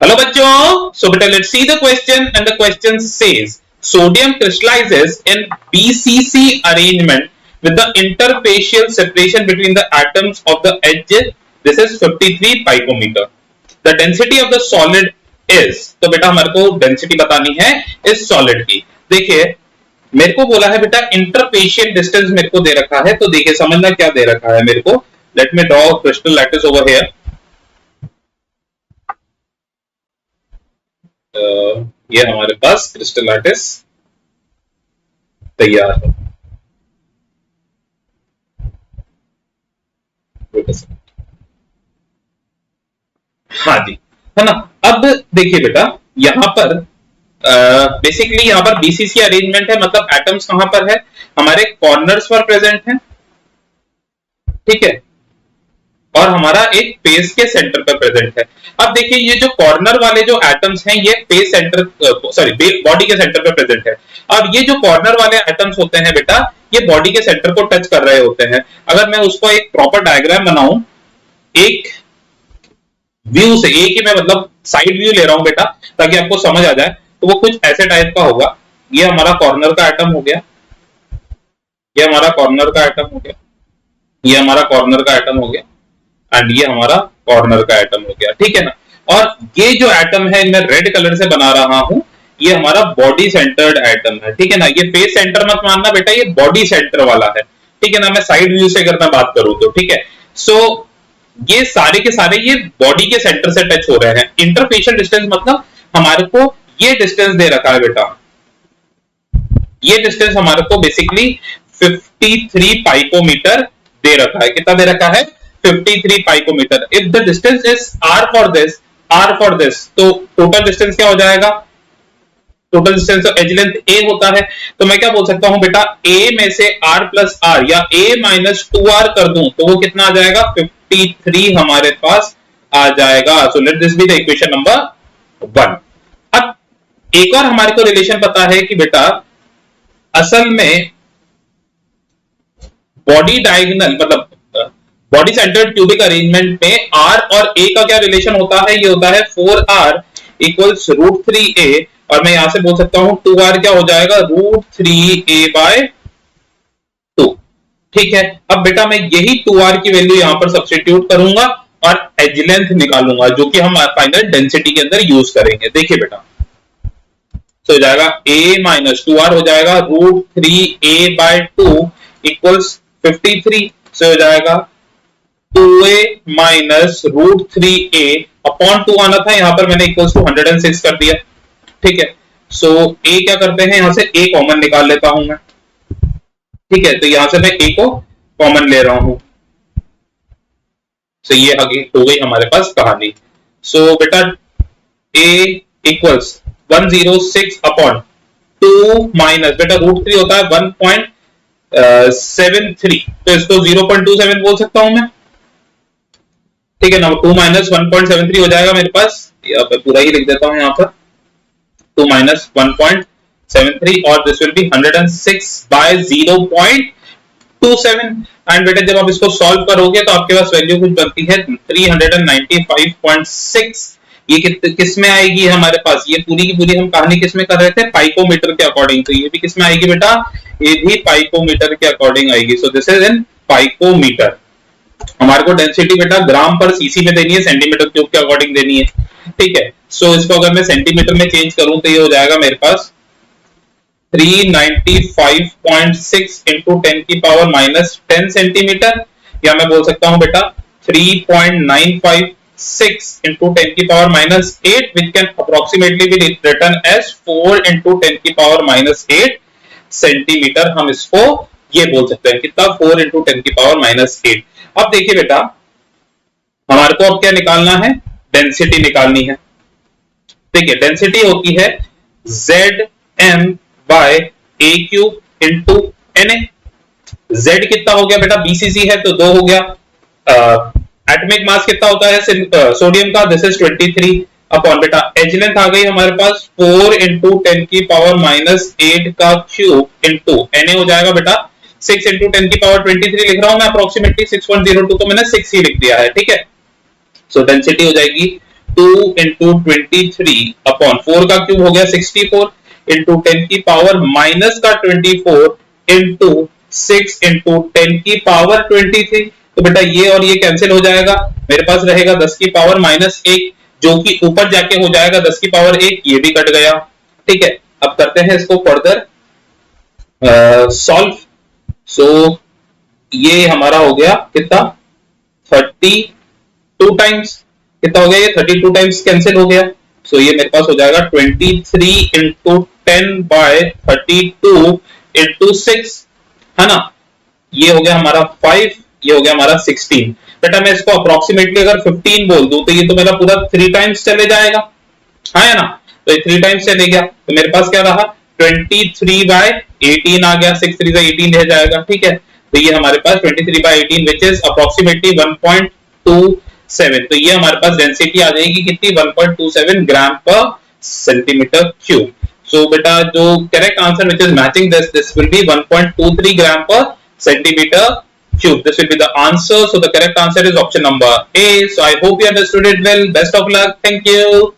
Hello bachcho. So beta let's see the question, and the question says sodium crystallizes in BCC arrangement with the interfacial separation between the atoms of the edge. This is 53 picometer. The density of the solid is, तो बेटा हमारे को density बतानी है इस solid की। देखिए मेरे को बोला है बेटा इंटरफेशियल डिस्टेंस मेरे को दे रखा है, तो देखिए समझना क्या दे रखा है मेरे को। Let me draw crystal lattice over here. ये हमारे पास क्रिस्टल लैटिस तैयार है। हाँ जी, है ना। अब देखिए बेटा यहां पर बेसिकली यहां पर बीसीसी अरेंजमेंट है, मतलब एटम्स कहां पर है, हमारे कॉर्नर्स पर प्रेजेंट है, ठीक है, और हमारा एक फेस के सेंटर पर प्रेजेंट है। अब देखिए ये जो कॉर्नर वाले जो एटम्स हैं ये फेस सेंटर सॉरी बॉडी के सेंटर पर प्रेजेंट है, और ये जो कॉर्नर वाले एटम्स होते हैं बेटा ये बॉडी के सेंटर को टच कर रहे होते हैं। अगर मैं उसको एक प्रॉपर डायग्राम बनाऊं, एक व्यू से, एक ही मैं मतलब साइड व्यू ले रहा हूं बेटा ताकि आपको समझ आ जाए, तो वो कुछ ऐसे टाइप का होगा। ये हमारा कॉर्नर का एटम हो गया, ये हमारा कॉर्नर का एटम हो गया, ये हमारा कॉर्नर का एटम हो गया, एंड ये हमारा कॉर्नर का एटम हो गया, ठीक है ना। और ये जो एटम है मैं रेड कलर से बना रहा हूं, ये हमारा बॉडी सेंटर्ड एटम है, ठीक है ना। ये फेस सेंटर मत मानना बेटा, ये बॉडी सेंटर वाला है, ठीक है ना। मैं साइड व्यू से अगर मैं बात करूं तो, ठीक है। सो ये सारे के सारे ये बॉडी के सेंटर से टच हो रहे हैं। इंटरफेशियल डिस्टेंस मतलब हमारे को ये डिस्टेंस दे रखा है बेटा, ये डिस्टेंस हमारे को बेसिकली 53 पाइकोमीटर दे रखा है। कितना दे रखा है? 53 picometre. If the distance is r for this, तो टोटल डिस्टेंस क्या हो जाएगा? Total distance as length a होता है, तो मैं क्या बोल सकता हूं बेटा, a में से r प्लस r या a माइनस 2r कर दूं तो वो कितना आ जाएगा? 53 हमारे पास आ जाएगा। So let this be the equation number 1। अब एक और हमारे को रिलेशन पता है कि बेटा असल में बॉडी डायगोनल मतलब बॉडी सेंटर्ड क्यूबिक अरेंजमेंट में r और a का क्या रिलेशन होता है? ये होता है 4r इक्वल्स √3a, और मैं यहां से बोल सकता हूं 2r क्या हो जाएगा? √3a/2, ठीक है। अब बेटा मैं यही 2r की वैल्यू यहां पर सब्स्टिट्यूट करूंगा और एज लेंथ निकालूंगा, जो कि हम फाइनल डेंसिटी के अंदर यूज करेंगे। देखिए बेटा तो हो जाएगा a माइनस 2r हो जाएगा √3a/2 इक्वल्स 53, से हो जाएगा 2a माइनस √3a अपॉन 2 आना था, यहां पर मैंने इक्वल्स टू 106 कर दिया, ठीक है। सो a क्या करते हैं, यहां से a कॉमन निकाल लेता हूं मैं, ठीक है। तो यहां से मैं a को कॉमन ले रहा हूं, सो ये आगे हो गई हमारे पास कहानी। सो बेटा a इक्वल्स 106 अपॉन 2 माइनस बेटा √3 होता है 1.73, तो इसको 0.27 बोल सकता हूं मैं, ठीक है ना। 2 माइनस 1.73 हो जाएगा मेरे पास, यहाँ पे पूरा ही लिख देता हूं, यहाँ पर 2 माइनस 1.73 और दिस विल बी 106/0.27। एंड बेटा जब आप इसको सॉल्व करोगे तो आपके पास वैल्यू कुछ बनती है 395.6। ये किस में आएगी हमारे पास? ये पूरी की पूरी हम कहानी किस में कर रहे थे? पाइकोमीटर के अकॉर्डिंग। तो ये भी किस में आएगी बेटा? ये भी पाइकोमीटर के अकॉर्डिंग आएगी। So this is in picometre. हमारे को डेंसिटी बेटा ग्राम पर सीसी में देनी है, सेंटीमीटर क्यूब के अकॉर्डिंग देनी है, ठीक है। सो इसको अगर मैं सेंटीमीटर में चेंज करूं तो ये हो जाएगा मेरे पास 395.6 इंटू 10 की पावर माइनस 10 सेंटीमीटर, या मैं बोल सकता हूं बेटा 3.956 इंटू 10 की power minus 8, which can approximately be written as 4 into 10 की पावर माइनस 8 सेंटीमीटर। हम इसको ये बोल सकते हैं कितना? 4 इंटू 10 की पावर माइनस 8। अब देखिए बेटा हमारे को अब क्या निकालना है? डेंसिटी निकालनी है, ठीक है। डेंसिटी होती है Zm/a³ इंटू Na। Z कितना हो गया बेटा? BCC है तो 2 हो गया। एटॉमिक मास कितना होता है सोडियम का? दिस इज 23 अपॉन बेटा एज लेंथ आ गई हमारे पास 4 इंटू 10 की पावर माइनस 8 का क्यूब इंटू Na हो जाएगा बेटा 6 इंटू 10 की पावर 23 लिख रहा हूं मैं, अप्रोक्सीमेटली 6.02, तो मैंने 6 ही लिख दिया है, ठीक है। सो डेंसिटी हो जाएगी 2 इंटू 23/4 का क्यूब हो गया 64 इंटू 10 की पावर माइनस का 24 इंटू 6 इंटू 10 की पावर 23। तो बेटा ये और ये कैंसिल हो जाएगा, मेरे पास रहेगा 10 की पावर माइनस 1 जो कि ऊपर जाके हो जाएगा 10 की पावर 1, ये भी कट गया। ठीक है, अब करते हैं इसको फर्दर सॉल्व। सो ये हमारा हो गया कितना 32 टाइम्स, कितना हो गया ये 32 टाइम्स कैंसिल हो गया। सो ये मेरे पास हो जाएगा 23 इंटू 10/32 इंटू 6, है ना, ये हो गया हमारा 5, ये हो गया हमारा 16। बेटा मैं इसको अप्रोक्सीमेटली अगर 15 बोल दूं तो ये तो मेरा पूरा 3 टाइम्स चले जाएगा, है ना, तो ये 3 टाइम्स चले गया तो मेरे पास क्या रहा 23/18 आ गया, 6 3 18 रह जाएगा। ठीक है, तो ये हमारे पास 23/18 विच इज अप्रोक्सीमेटली 1.27, तो ये हमारे पास डेंसिटी आ जाएगी कितनी 1.27 ग्राम पर सेंटीमीटर क्यूब। सो बेटा जो correct answer which is matching this will be 1.23 ग्राम पर centimeter cube. This will be the answer. So the correct answer is option number A. So I hope you understood it well. Best of luck. Thank you.